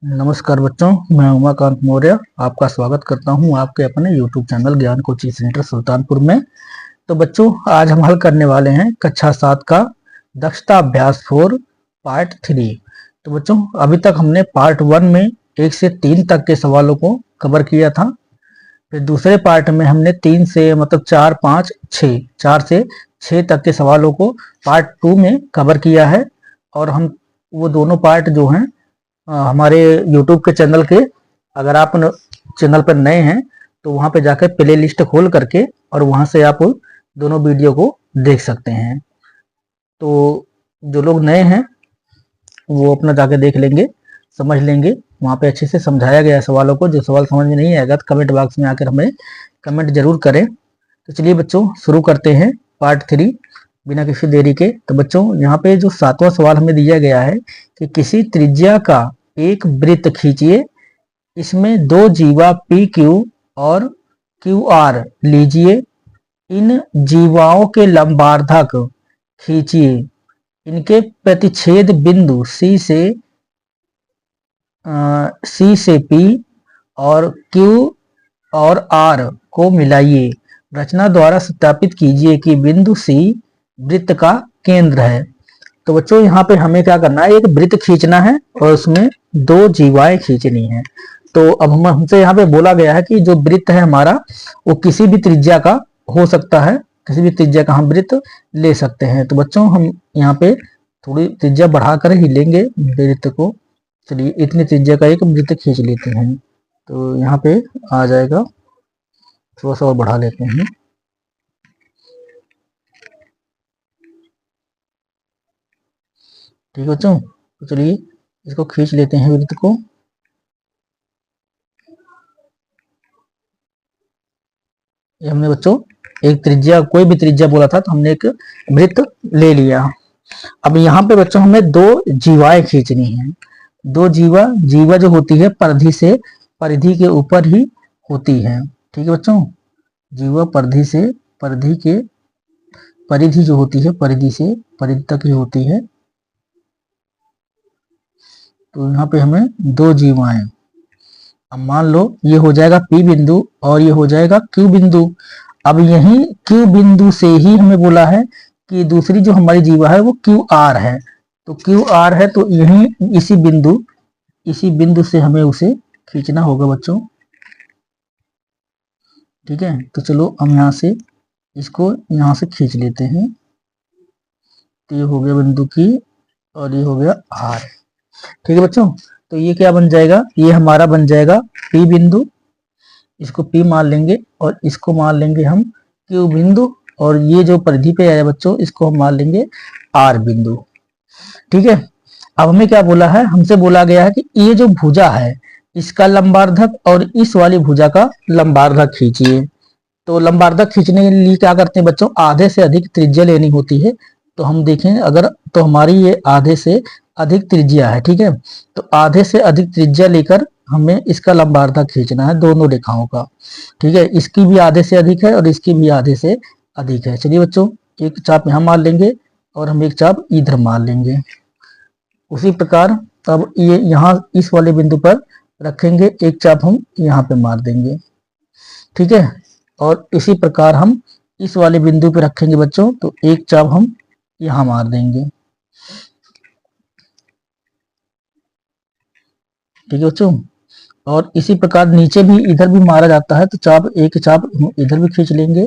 नमस्कार बच्चों, मैं उमाकांत मौर्य आपका स्वागत करता हूं आपके अपने YouTube चैनल ज्ञान कोचिंग सेंटर सुल्तानपुर में। तो बच्चों, आज हम हल करने वाले हैं कक्षा 7 का दक्षता अभ्यास 4 पार्ट 3। तो बच्चों, अभी तक हमने पार्ट 1 में 1 से 3 तक के सवालों को कवर किया था। फिर दूसरे पार्ट में हमने 3 से 4, 5, 6, 4 से 6 तक के सवालों को पार्ट 2 में कवर किया है। और हम वो दोनों पार्ट जो हैं हमारे YouTube के चैनल के, अगर आप चैनल पर नए हैं तो वहां पे जाकर प्ले लिस्ट खोल करके और वहां से आप दोनों वीडियो को देख सकते हैं। तो जो लोग नए हैं वो अपना जाके देख लेंगे, समझ लेंगे। वहां पे अच्छे से समझाया गया है सवालों को। जो सवाल समझ में नहीं आएगा तो कमेंट बॉक्स में आकर हमें कमेंट जरूर करें। तो चलिए बच्चों, शुरू करते हैं पार्ट 3 बिना किसी देरी के। तो बच्चों, यहाँ पे जो 7वां सवाल हमें दिया गया है कि किसी त्रिज्या का एक वृत्त खींचिए, इसमें 2 जीवा पी क्यू और क्यू आर लीजिए, इन जीवाओं के लंबार्धक खींचिए, इनके प्रतिच्छेद बिंदु सी से पी और क्यू और आर को मिलाइए। रचना द्वारा सत्यापित कीजिए कि बिंदु सी वृत्त का केंद्र है। तो बच्चों, यहाँ पे हमें क्या करना है, एक वृत्त खींचना है और उसमें 2 जीवाएं खींचनी है। तो अब हमसे यहाँ पे बोला गया है कि जो वृत्त है हमारा वो किसी भी त्रिज्या का हो सकता है, किसी भी त्रिज्या का हम वृत्त ले सकते हैं। तो बच्चों, हम यहाँ पे थोड़ी त्रिज्या बढ़ाकर ही लेंगे वृत्त को। चलिए, इतनी त्रिज्या का एक वृत्त खींच लेते हैं। तो यहाँ पे आ जाएगा, थोड़ा सा और बढ़ा लेते हैं। ठीक है बच्चों, तो चलिए इसको खींच लेते हैं वृत्त को। ये हमने बच्चों एक त्रिज्या, कोई भी त्रिज्या बोला था तो हमने एक वृत्त ले लिया। अब यहाँ पे बच्चों हमें 2 जीवाएं खींचनी है। 2 जीवा जो होती है परिधि के ऊपर ही होती है। ठीक है बच्चों, जीवा परिधि जो होती है परिधि से परिधि तक ही होती है। तो यहाँ पे हमें 2 जीवाएं, अब मान लो ये हो जाएगा P बिंदु और ये हो जाएगा Q बिंदु। अब यही Q बिंदु से ही हमें बोला है कि दूसरी जो हमारी जीवा है वो QR है। तो QR है तो यही इसी बिंदु से हमें उसे खींचना होगा बच्चों। ठीक है, तो चलो हम यहाँ से इसको यहाँ से खींच लेते हैं। तो ये हो गया बिंदु की और ये हो गया R। ठीक है बच्चों, तो ये क्या बन जाएगा, ये हमारा बन जाएगा P बिंदु। इसको P मान लेंगे और इसको मान लेंगे हम Q बिंदु, और ये जो परिधि पे आया बच्चों इसको हम मान लेंगे R बिंदु। ठीक है, अब हमें क्या बोला है, हमसे बोला गया है कि ये जो भुजा है इसका लंबार्धक और इस वाली भुजा का लंबार्धक खींचिए। तो लंबार्धक खींचने के लिए क्या करते हैं बच्चों, आधे से अधिक त्रिज्या लेनी होती है। तो हम देखें, अगर तो हमारी ये आधे से अधिक त्रिज्या है। ठीक है, तो आधे से अधिक त्रिज्या लेकर हमें इसका लंबार्धक खींचना है दोनों रेखाओं का। ठीक है, इसकी भी आधे से अधिक है और इसकी भी आधे से अधिक है। चलिए बच्चों, एक चाप यहाँ मार लेंगे और हम एक चाप इधर मार लेंगे। उसी प्रकार अब ये यहाँ इस वाले बिंदु पर रखेंगे, एक चाप हम यहाँ पे मार देंगे। ठीक है, और इसी प्रकार हम इस वाले बिंदु पे रखेंगे बच्चों, तो एक चाप हम यहाँ मार देंगे। ठीक है बच्चों, और इसी प्रकार नीचे भी इधर भी मारा जाता है। तो एक चाप इधर भी खींच लेंगे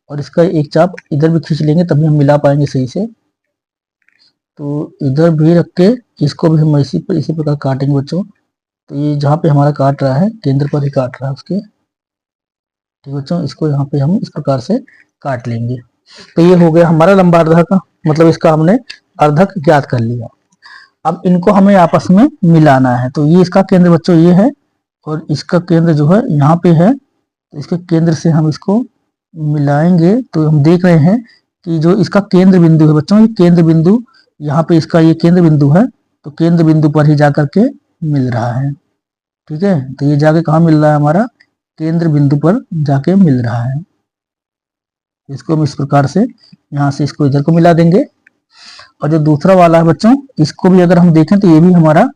और इसका एक चाप इधर भी खींच लेंगे, तभी हम मिला पाएंगे सही से। तो इधर भी रख के इसको भी हम इसी प्रकार काटेंगे बच्चों। तो ये जहाँ पे हमारा काट रहा है केंद्र पर ही काट रहा है उसके। ठीक बच्चों, इसको यहाँ पे हम इस प्रकार से काट लेंगे। तो ये हो गया हमारा लंबार्धक, मतलब इसका हमने अर्धक ज्ञात कर लिया। अब इनको हमें आपस में मिलाना है। तो ये इसका केंद्र बच्चों ये है और इसका केंद्र जो है यहाँ पे है। तो इसके केंद्र से हम इसको मिलाएंगे तो हम देख रहे हैं कि जो इसका केंद्र बिंदु है बच्चों, ये केंद्र बिंदु यहाँ पे इसका ये केंद्र बिंदु है। तो केंद्र बिंदु पर ही जाकर के मिल रहा है। ठीक है, तो ये जाके कहाँ मिल रहा है, हमारा केंद्र बिंदु पर जाके मिल रहा है। इसको हम इस प्रकार से यहाँ से इसको इधर को मिला देंगे। और जो दूसरा वाला है बच्चों, इसको भी अगर हम देखें तो ये भी हमारा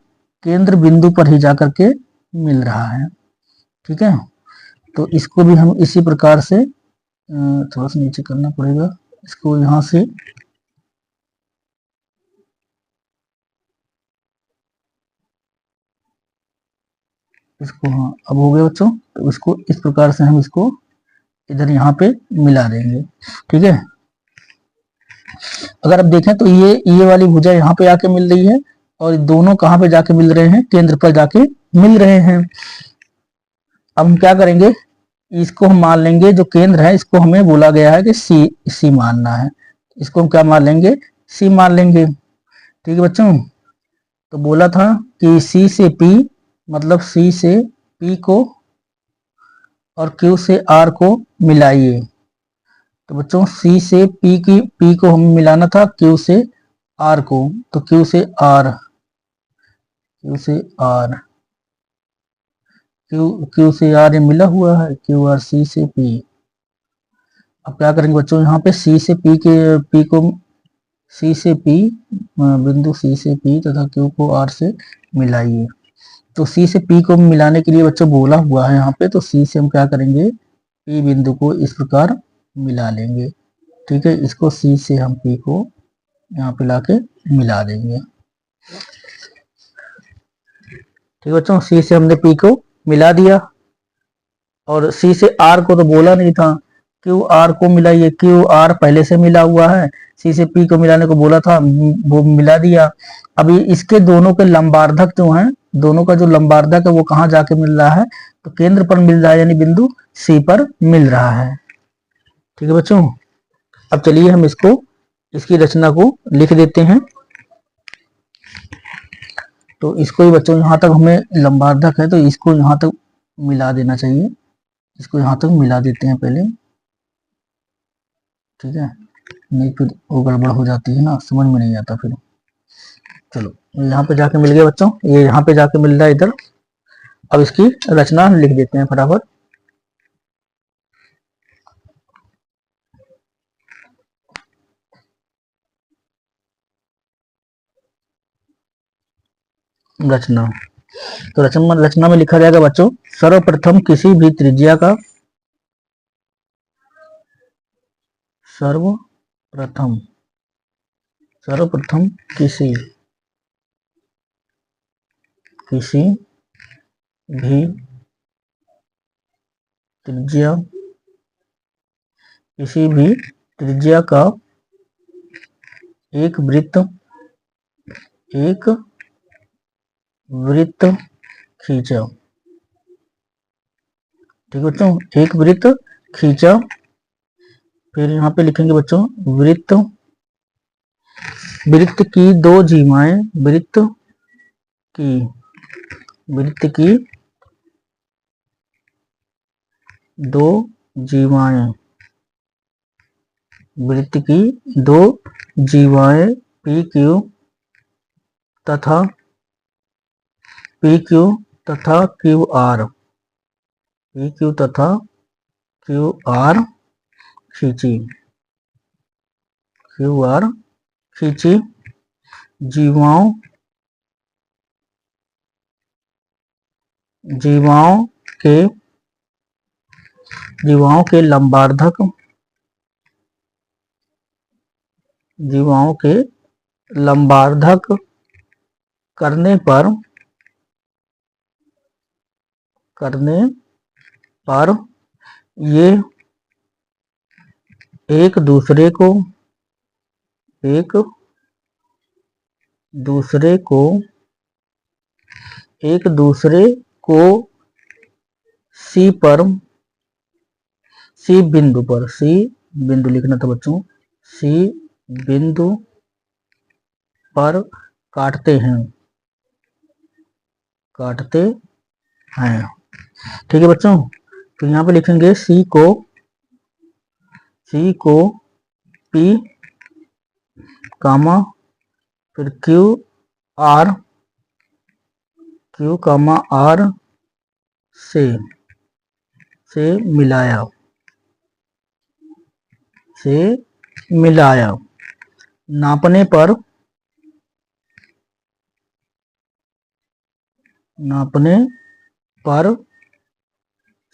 केंद्र बिंदु पर ही जाकर के मिल रहा है। ठीक है, तो इसको भी हम इसी प्रकार से थोड़ा सा नीचे करना पड़ेगा, इसको यहाँ से इसको, हाँ अब हो गया बच्चों। तो इसको इस प्रकार से हम इसको इधर यहाँ पे मिला देंगे। ठीक है, अगर आप देखें तो ये वाली भुजा यहाँ पे आके मिल रही है और दोनों कहाँ पे जाके मिल रहे हैं, केंद्र पर जाके मिल रहे हैं। अब हम क्या करेंगे, इसको हम मान लेंगे जो केंद्र है इसको हमें बोला गया है कि सी मानना है, इसको हम क्या मान लेंगे, सी मान लेंगे। ठीक है बच्चों, तो बोला था कि सी से पी मतलब सी से पी को और क्यू से आर को मिलाइए। तो बच्चों सी से पी को हमें मिलाना था क्यू से आर को, तो क्यू से आर क्यू से आर ये मिला हुआ है, क्यू आर सी से पी। अब क्या करेंगे बच्चों, यहाँ पे सी से पी को सी से पी बिंदु सी से पी तथा क्यू को आर से मिलाइए। तो सी से पी को मिलाने के लिए बच्चों बोला हुआ है यहाँ पे, तो सी से हम क्या करेंगे, पी बिंदु को इस प्रकार मिला लेंगे। ठीक है, इसको सी से हम पी को यहाँ पे लाके मिला देंगे। ठीक है बच्चों, सी से हमने पी को मिला दिया और सी से आर को तो बोला नहीं था, क्यू आर को मिलाइए, क्यू आर पहले से मिला हुआ है, सी से पी को मिलाने को बोला था, वो मिला दिया। अभी इसके दोनों के लंबार्धक जो हैं, दोनों का जो लंबार्धक है वो कहाँ जाके मिल रहा है, तो केंद्र पर मिल रहा है, यानी बिंदु सी पर मिल रहा है। ठीक है बच्चों, अब चलिए हम इसकी रचना को लिख देते हैं। तो इसको ही बच्चों यहाँ तक हमें लंबार्धक है तो इसको यहाँ तक मिला देना चाहिए, इसको यहाँ तक मिला देते हैं पहले। ठीक है, नहीं फिर वो गड़बड़ हो जाती है ना, समझ में नहीं आता फिर। चलो यहाँ पे जाके मिल गया बच्चों, ये यहाँ पे जाके मिल रहा है इधर। अब इसकी रचना लिख देते हैं फटाफट। रचना, तो रचना में लिखा जाएगा बच्चों, सर्वप्रथम किसी भी त्रिज्या का सर्वप्रथम किसी भी त्रिज्या का एक वृत्त खींचा। ठीक है बच्चों, एक वृत्त खींचा। फिर यहाँ पे लिखेंगे बच्चों, वृत्त की दो जीवाएं, वृत्त की दो जीवाएं, पी क्यू तथा क्यू आर खींची। जीवाओं के लंबार्धक करने पर ये एक दूसरे को सी बिंदु लिखना था बच्चों, सी बिंदु पर काटते हैं। ठीक है बच्चों, तो यहाँ पे लिखेंगे सी को पी कामा फिर क्यू कामा आर से मिलाया। नापने पर नापने पर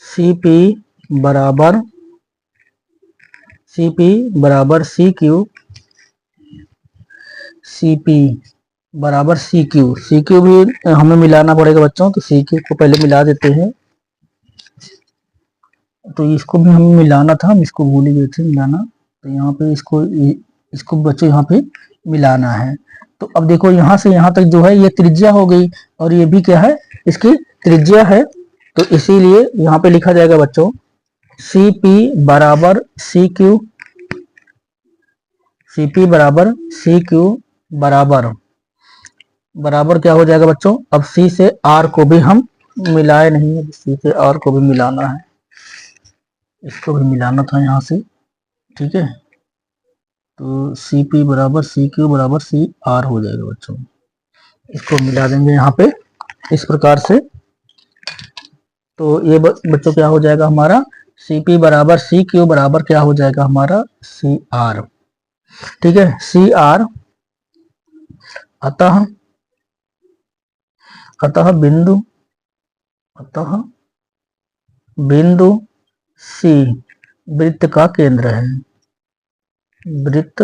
CP बराबर CQ, CP बराबर CQ भी हमें मिलाना पड़ेगा बच्चों। तो CQ को पहले मिला देते हैं। तो इसको भी हमें मिलाना था, हम इसको भूल ही गए थे मिलाना। तो यहाँ पे इसको बच्चों यहाँ पे मिलाना है। तो अब देखो यहाँ से यहाँ तक जो है ये त्रिज्या हो गई, और ये भी क्या है, इसकी त्रिज्या है। तो इसीलिए यहाँ पे लिखा जाएगा बच्चों CP बराबर CQ, CP बराबर CQ बराबर क्या हो जाएगा बच्चों। अब C से R को भी हम मिलाए नहीं है, C से R को भी मिलाना है, इसको भी मिलाना था यहाँ से। ठीक है, तो CP बराबर CQ बराबर CR हो जाएगा बच्चों। इसको मिला देंगे यहाँ पे इस प्रकार से। तो ये बच्चों क्या हो जाएगा हमारा, CP बराबर CQ बराबर क्या हो जाएगा हमारा CR। ठीक है, CR। अतः बिंदु C वृत्त का केंद्र है, वृत्त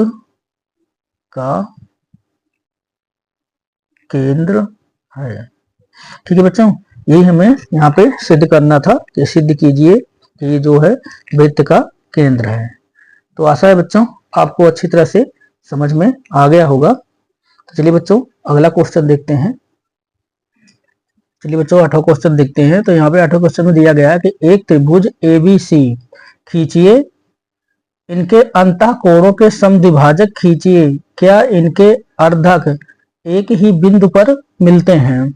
का केंद्र है। ठीक है बच्चों, यही हमें यहाँ पे सिद्ध करना था कि सिद्ध कीजिए कि ये जो है वृत्त का केंद्र है। तो आशा है बच्चों आपको अच्छी तरह से समझ में आ गया होगा। तो चलिए बच्चों अगला क्वेश्चन देखते हैं। चलिए बच्चों 8वां क्वेश्चन देखते हैं। तो यहाँ पे 8वें क्वेश्चन में दिया गया है कि एक त्रिभुज ABC खींचिए, इनके अंतः कोणों के समद्विभाजक खींचिए, क्या इनके अर्धक एक ही बिंदु पर मिलते हैं।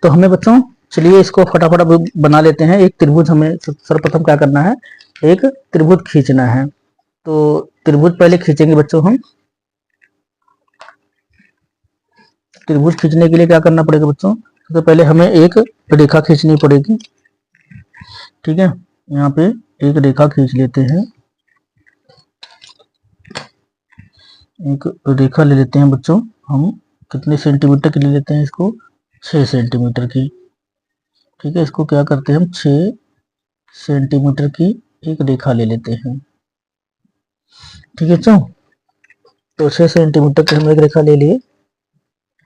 तो हमें बच्चों चलिए इसको फटाफट बना लेते हैं। एक त्रिभुज हमें सर्वप्रथम क्या करना है, एक त्रिभुज खींचना है। तो त्रिभुज पहले खींचेंगे बच्चों हम। त्रिभुज खींचने के लिए क्या करना पड़ेगा बच्चों, तो पहले हमें एक रेखा खींचनी पड़ेगी। ठीक है, यहाँ पे एक रेखा खींच लेते हैं, एक रेखा ले लेते हैं बच्चों। हम कितने सेंटीमीटर की ले लेते हैं इसको, 6 सेंटीमीटर की। ठीक है, इसको क्या करते हैं हम 6 सेंटीमीटर की एक रेखा ले लेते हैं। ठीक है बच्चों, तो 6 सेंटीमीटर की हम एक रेखा ले लिए।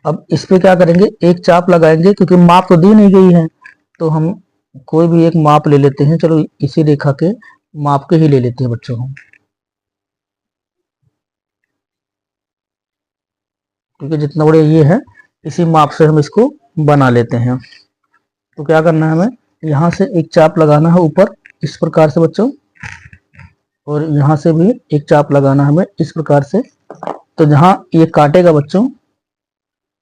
अब इस पे क्या करेंगे, एक चाप लगाएंगे, क्योंकि माप तो दी नहीं गई है। तो हम कोई भी एक माप ले लेते हैं। चलो इसी रेखा के माप के ही ले लेते हैं बच्चों हम। क्योंकि जितना बड़ा ये है इसी माप से हम इसको बना लेते हैं। तो क्या करना है, हमें यहाँ से एक चाप लगाना है ऊपर इस प्रकार से बच्चों, और यहाँ से भी एक चाप लगाना है हमें इस प्रकार से। तो जहाँ ये काटेगा बच्चों,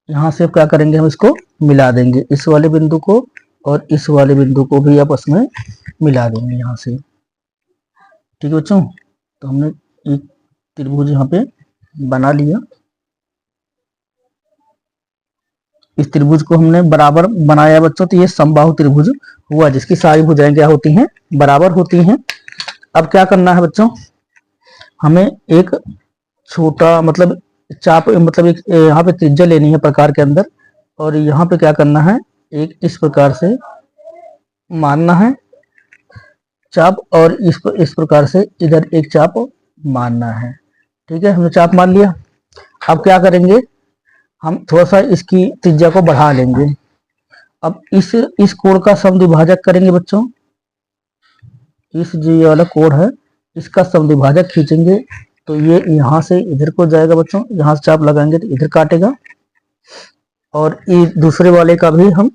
यहाँ से क्या करेंगे, हम इसको मिला देंगे, इस वाले बिंदु को और इस वाले बिंदु को भी आपस में मिला देंगे यहाँ से। ठीक है बच्चों, तो हमने एक त्रिभुज यहाँ पे बना लिया। इस त्रिभुज को हमने बराबर बनाया बच्चों। तो ये समबाहु त्रिभुज हुआ, जिसकी सारी भुजाएं क्या होती हैं, बराबर होती हैं। अब क्या करना है बच्चों, हमें एक छोटा मतलब चाप मतलब एक यहाँ पे त्रिज्या लेनी है प्रकार के अंदर, और यहाँ पे क्या करना है, एक इस प्रकार से मानना है चाप, और इस प्रकार से इधर एक चाप मानना है। ठीक है, हमने चाप मान लिया। अब क्या करेंगे, हम थोड़ा सा इसकी त्रिज्या को बढ़ा लेंगे। अब इस कोण का समद्विभाजक करेंगे बच्चों। इस जो ये वाला कोण है इसका समद्विभाजक खींचेंगे। तो ये यहाँ से इधर को जाएगा बच्चों, यहाँ से चाप लगाएंगे तो इधर काटेगा। और ये दूसरे वाले का भी हम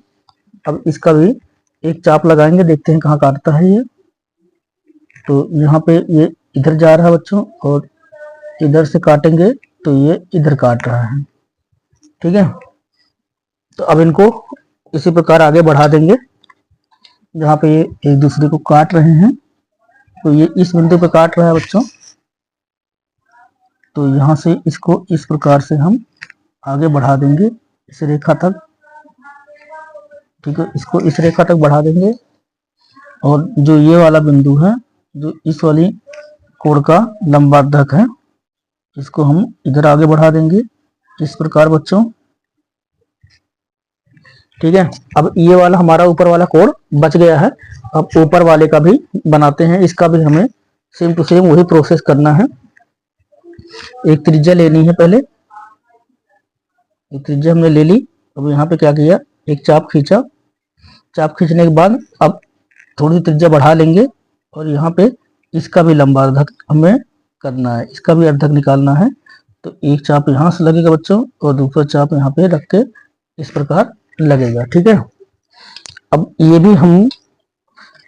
अब इसका भी एक चाप लगाएंगे, देखते हैं कहाँ काटता है ये। तो यहाँ पे ये इधर जा रहा है बच्चों, और इधर से काटेंगे तो ये इधर काट रहा है। ठीक है, तो अब इनको इसी प्रकार आगे बढ़ा देंगे, जहाँ पे ये एक दूसरे को काट रहे हैं। तो ये इस बिंदु पे काट रहा है बच्चों, तो यहाँ से इसको इस प्रकार से हम आगे बढ़ा देंगे इस रेखा तक। ठीक है, इसको इस रेखा तक बढ़ा देंगे, और जो ये वाला बिंदु है, जो इस वाली कोण का लंबार्धक है, इसको हम इधर आगे बढ़ा देंगे इस प्रकार बच्चों। ठीक है। अब ये वाला हमारा ऊपर वाला कोण बच गया है। अब ऊपर वाले का भी बनाते हैं, इसका भी हमें सेम टू सेम वही प्रोसेस करना है। एक त्रिज्या लेनी है पहले, एक त्रिज्या हमने ले ली। अब यहाँ पे क्या किया, एक चाप खींचा, चाप खींचने के बाद अब थोड़ी सी त्रिज्या बढ़ा लेंगे और यहाँ पे इसका भी लंबा अर्धक हमें करना है, इसका भी अर्धक निकालना है। तो एक चाप यहाँ से लगेगा बच्चों और दूसरा चाप यहाँ पे रख के इस प्रकार लगेगा। ठीक है। अब ये भी हम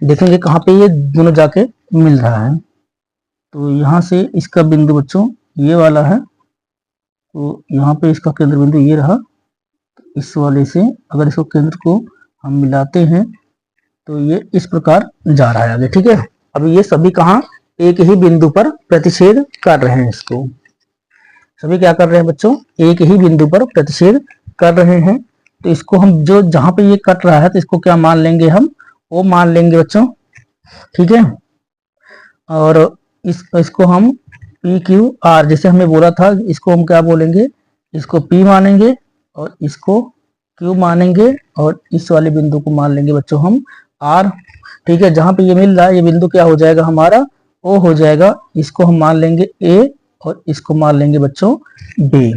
देखेंगे कहाँ पे ये दोनों जाके मिल रहा है। तो यहाँ से इसका बिंदु बच्चों ये वाला है, तो यहाँ पे इसका केंद्र बिंदु ये रहा। इस वाले से अगर इसको केंद्र को हम मिलाते हैं तो ये इस प्रकार जा रहा है आगे। ठीक है। अब ये सभी कहाँ एक ही बिंदु पर प्रतिच्छेद कर रहे हैं, इसको सभी क्या कर रहे हैं बच्चों, एक ही बिंदु पर प्रतिच्छेद कर रहे हैं। तो इसको हम जो जहां पे ये कट रहा है तो इसको क्या मान लेंगे, हम ओ मान लेंगे बच्चों। ठीक है। और इसको हम पी क्यू आर, जैसे हमने बोला था, इसको हम क्या बोलेंगे, इसको पी मानेंगे और इसको क्यू मानेंगे और इस वाले बिंदु को मान लेंगे बच्चों हम आर। ठीक है। जहां पे ये मिल रहा है ये बिंदु क्या हो जाएगा हमारा, ओ हो जाएगा। इसको हम मान लेंगे ए और इसको मान लेंगे बच्चों बी।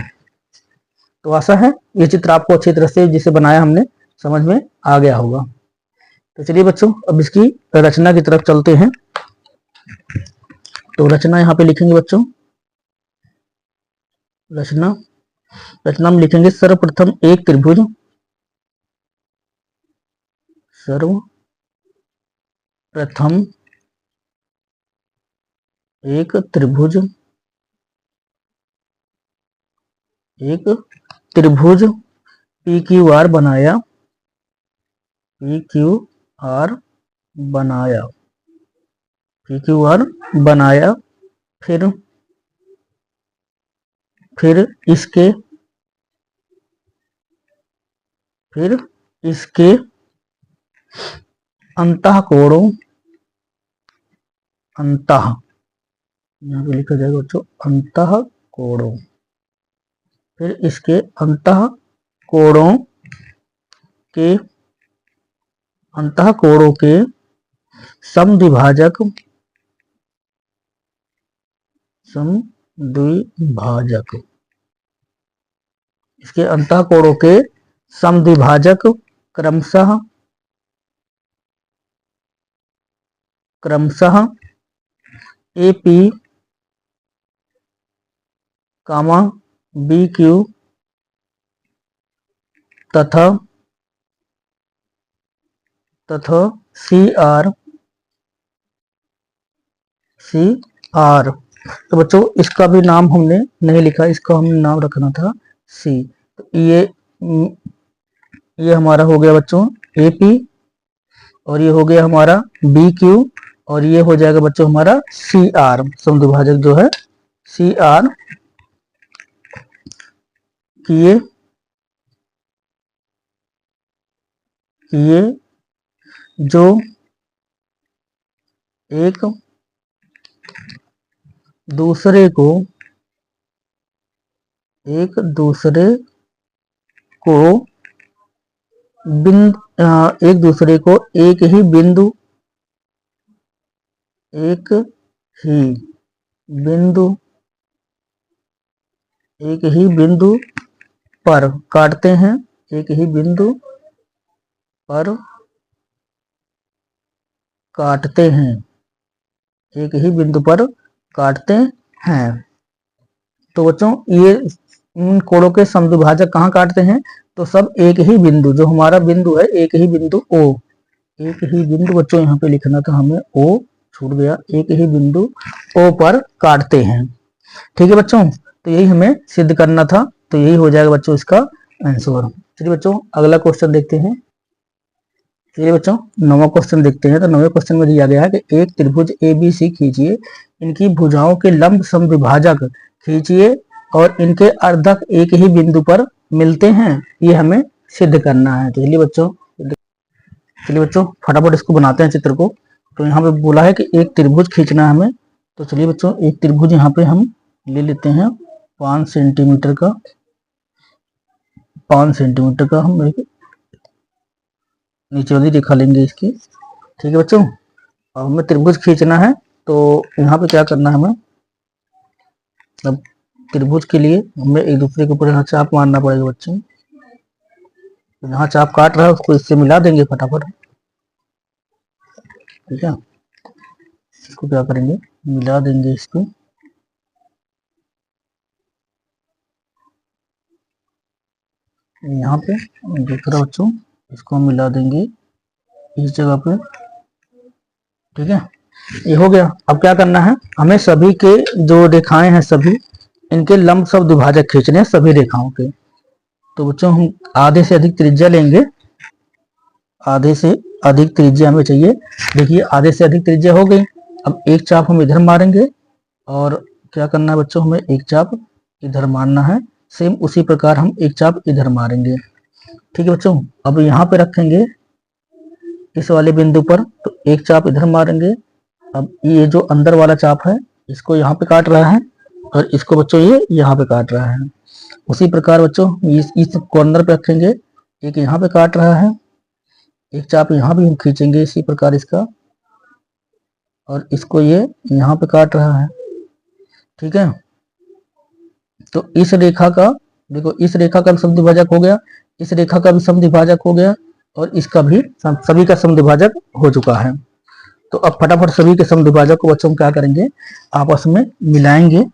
तो आशा है ये चित्र आपको अच्छी तरह से जिसे बनाया हमने समझ में आ गया होगा। तो चलिए बच्चों अब इसकी रचना की तरफ चलते हैं। तो रचना यहाँ पे लिखेंगे बच्चों, रचना में लिखेंगे सर्वप्रथम एक त्रिभुज, सर्वप्रथम एक त्रिभुज, एक त्रिभुज पी क्यू आर बनाया, पी क्यू आर बनाया, पी क्यू आर बनाया। फिर इसके अंतःकोणों, अंतः यहाँ पे लिखा जाएगा बच्चों अंतःकोणों, फिर इसके अंतःकोणों के समद्विभाजक, इसके अंतःकोणों के समद्विभाजक क्रमशः A P comma B Q तथा सी आर। तो बच्चों इसका भी नाम हमने नहीं लिखा, इसका हमने नाम रखना था सी। तो ये हमारा हो गया बच्चों ए पी और ये हो गया हमारा बी क्यू और ये हो जाएगा बच्चों हमारा सी आर, समद्विभाजक जो है सी आर। किए जो एक दूसरे को एक ही बिंदु पर काटते हैं, एक ही बिंदु पर काटते हैं, एक ही बिंदु पर काटते हैं। तो बच्चों ये इन कोणों के समद्विभाजक कहाँ काटते हैं, तो सब एक ही बिंदु, जो हमारा बिंदु है एक ही बिंदु ओ, एक ही बिंदु बच्चों यहाँ पे लिखना था हमें, ओ छूट गया, एक ही बिंदु ओ पर काटते हैं। ठीक है बच्चों, तो यही हमें सिद्ध करना था, तो यही हो जाएगा बच्चों इसका आंसर। चलिए बच्चों अगला क्वेश्चन देखते हैं। चलिए बच्चों 9वां क्वेश्चन देखते हैं। तो 9वें क्वेश्चन में दिया गया है कि एक त्रिभुज ए बी सी खींचिए, इनकी भुजाओं के लंब समद्विभाजक खींचिए और इनके अर्धक एक ही बिंदु पर मिलते हैं, ये हमें सिद्ध करना है। तो चलिए बच्चों फटाफट इसको बनाते हैं चित्र को। तो यहाँ पे बोला है कि एक त्रिभुज खींचना है हमें। तो चलिए बच्चों एक त्रिभुज यहाँ पे हम ले लेते हैं 5 सेंटीमीटर का, 5 सेंटीमीटर का हम नीचे वाली रेखा लेंगे इसकी। ठीक है बच्चों, और हमें त्रिभुज खींचना है। तो यहाँ पे क्या करना है हमें, अब त्रिभुज के लिए हमें एक दूसरे के ऊपर यहाँ चाप मारना पड़ेगा बच्चों। तो जहाँ चाप काट रहा है उसको इससे मिला देंगे फटाफट। ठीक है, इसको क्या करेंगे, मिला देंगे इसको। यहाँ पे दूसरा बच्चों इसको हम मिला देंगे इस जगह पे। ठीक है, ये हो गया। अब क्या करना है, हमें सभी के जो रेखाएं हैं सभी इनके लंब सब द्विभाजक खींचने हैं सभी रेखाओं के। तो बच्चों हम आधे से अधिक त्रिज्या लेंगे, आधे से अधिक त्रिज्या हमें चाहिए। देखिए आधे से अधिक त्रिज्या हो गई। अब एक चाप हम इधर मारेंगे और क्या करना है बच्चों, हमें एक चाप इधर मारना है। सेम उसी प्रकार हम एक चाप इधर मारेंगे। ठीक है बच्चों, अब यहाँ पे रखेंगे इस वाले बिंदु पर, तो एक चाप इधर मारेंगे। अब ये जो अंदर वाला चाप है इसको यहाँ पे काट रहा है और इसको बच्चों ये यहाँ पे काट रहा है। उसी प्रकार बच्चों इस कॉर्नर पे रखेंगे, एक यहाँ पे काट रहा है, एक चाप यहाँ भी हम खींचेंगे इसी प्रकार इसका, और इसको ये यहाँ पे काट रहा है। ठीक है, तो इस रेखा का देखो, इस रेखा का समद्विभाजक हो गया, इस रेखा का भी समद्विभाजक हो गया, और इसका भी सभी का समद्विभाजक हो चुका है। तो अब फटाफट सभी के समद्विभाजक को बच्चों क्या करेंगे, आपस में मिलाएंगे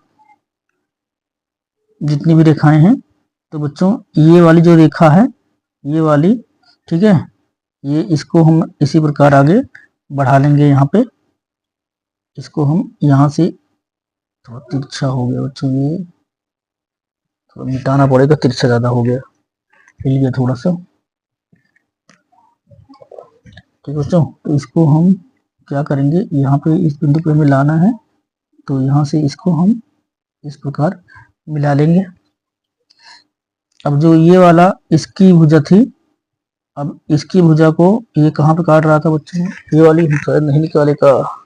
जितनी भी रेखाएं हैं। तो बच्चों ये वाली जो रेखा है ये वाली, ठीक है, ये इसको हम इसी प्रकार आगे बढ़ा लेंगे। यहाँ पे इसको हम यहाँ से थोड़ा तिरछा हो गया बच्चों, ये थोड़ा मिटाना पड़ेगा, तिरछा ज्यादा हो गया, हिल गया थोड़ा सा। ठीक बच्चों, तो इसको हम क्या करेंगे, यहाँ पे इस बिंदु पे हमें लाना है, तो यहाँ से इसको हम इस प्रकार मिला लेंगे। अब जो ये वाला इसकी भुजा थी, अब इसकी भुजा को ये कहाँ पे काट रहा था बच्चों, ये वाली शायद नहीं निकाले का,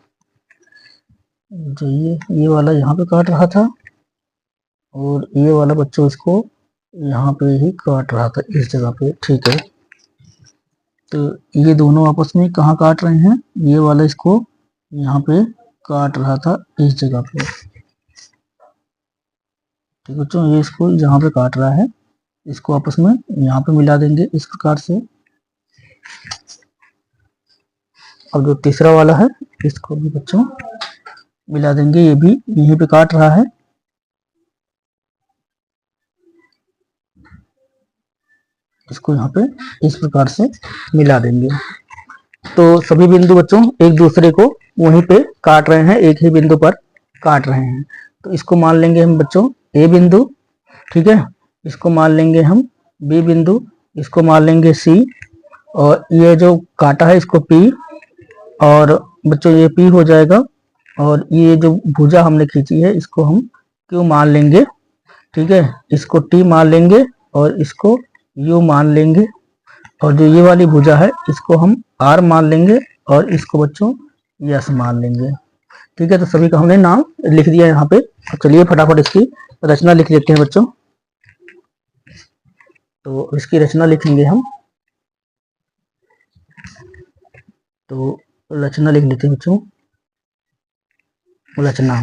जो ये वाला यहाँ पे काट रहा था, और ये वाला बच्चों इसको यहाँ पे ही काट रहा था इस जगह पे। ठीक है, तो ये दोनों आपस में कहाँ काट रहे हैं, ये वाला इसको यहाँ पे काट रहा था इस जगह पे। ठीक बच्चों, ये इसको जहाँ पे काट रहा है इसको आपस में यहाँ पे मिला देंगे इस प्रकार से। अब जो तीसरा वाला है इसको भी बच्चों मिला देंगे, ये भी यहीं पे काट रहा है। इसको यहाँ पे इस प्रकार से मिला देंगे। तो सभी बिंदु बच्चों एक दूसरे को वहीं पे काट रहे हैं, एक ही बिंदु पर काट रहे हैं। तो इसको मान लेंगे हम बच्चों ए बिंदु। ठीक है, इसको मान लेंगे हम बी बिंदु, इसको मान लेंगे सी, और ये जो काटा है इसको पी, और बच्चों ये पी हो जाएगा, और ये जो भुजा हमने खींची है इसको हम क्यू मान लेंगे। ठीक है, इसको टी मान लेंगे और इसको यू मान लेंगे, और जो ये वाली भुजा है इसको हम आर मान लेंगे और इसको बच्चों यस मान लेंगे। ठीक है, तो सभी का हमने नाम लिख दिया यहाँ पे। तो चलिए फटाफट इसकी रचना लिख लेते हैं बच्चों। तो इसकी रचना लिखेंगे हम, तो रचना लिख लेते हैं बच्चों। रचना,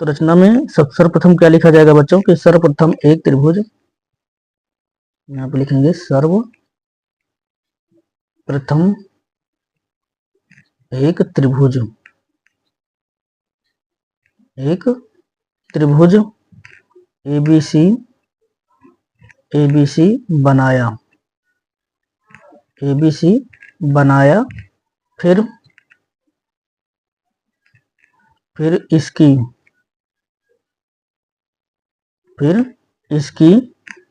तो रचना में सर्वप्रथम क्या लिखा जाएगा बच्चों कि सर्वप्रथम एक त्रिभुज, यहाँ पे लिखेंगे सर्वप्रथम एक त्रिभुज, एक त्रिभुज एबीसी बनाया, एबीसी बनाया, फिर इसकी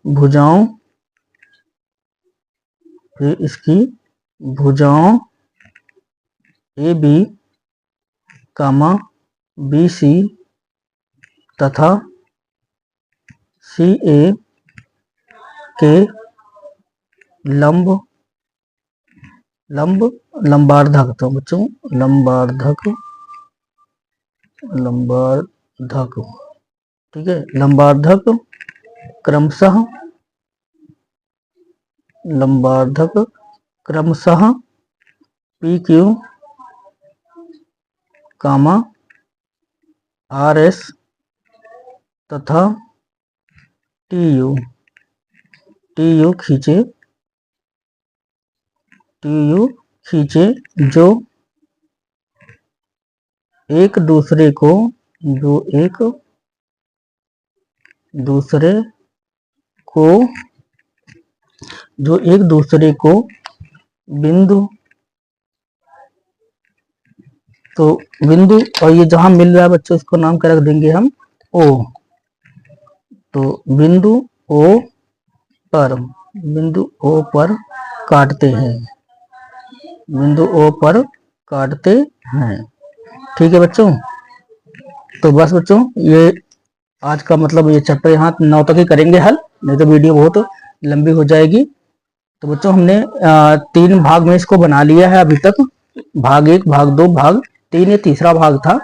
भुजाओं, A B comma B C तथा सी ए के लंबार्धक, तो बच्चों लंबार्धक, ठीक है, लंबार्धक क्रमशः PQ, RS तथा TU खींचे जो एक दूसरे को बिंदु, तो बिंदु और ये जहां मिल रहा है बच्चों इसको नाम क्या रख देंगे हम O। तो बिंदु O पर काटते हैं। ठीक है बच्चों। तो बस बच्चों ये आज का मतलब ये चैप्टर यहाँ 9 तक ही करेंगे हल, नहीं तो वीडियो बहुत लंबी हो जाएगी। तो बच्चों हमने 3 भाग में इसको बना लिया है अभी तक, भाग 1, भाग 2, भाग 3, ये तीसरा भाग था।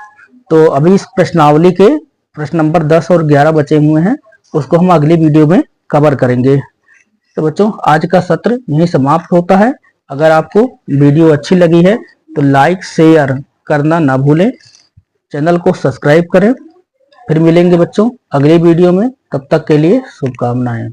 तो अभी इस प्रश्नावली के प्रश्न नंबर 10 और 11 बचे हुए हैं, उसको हम अगली वीडियो में कवर करेंगे। तो बच्चों आज का सत्र यहीं समाप्त होता है। अगर आपको वीडियो अच्छी लगी है तो लाइक शेयर करना ना भूलें, चैनल को सब्सक्राइब करें। फिर मिलेंगे बच्चों अगले वीडियो में, तब तक के लिए शुभकामनाएं।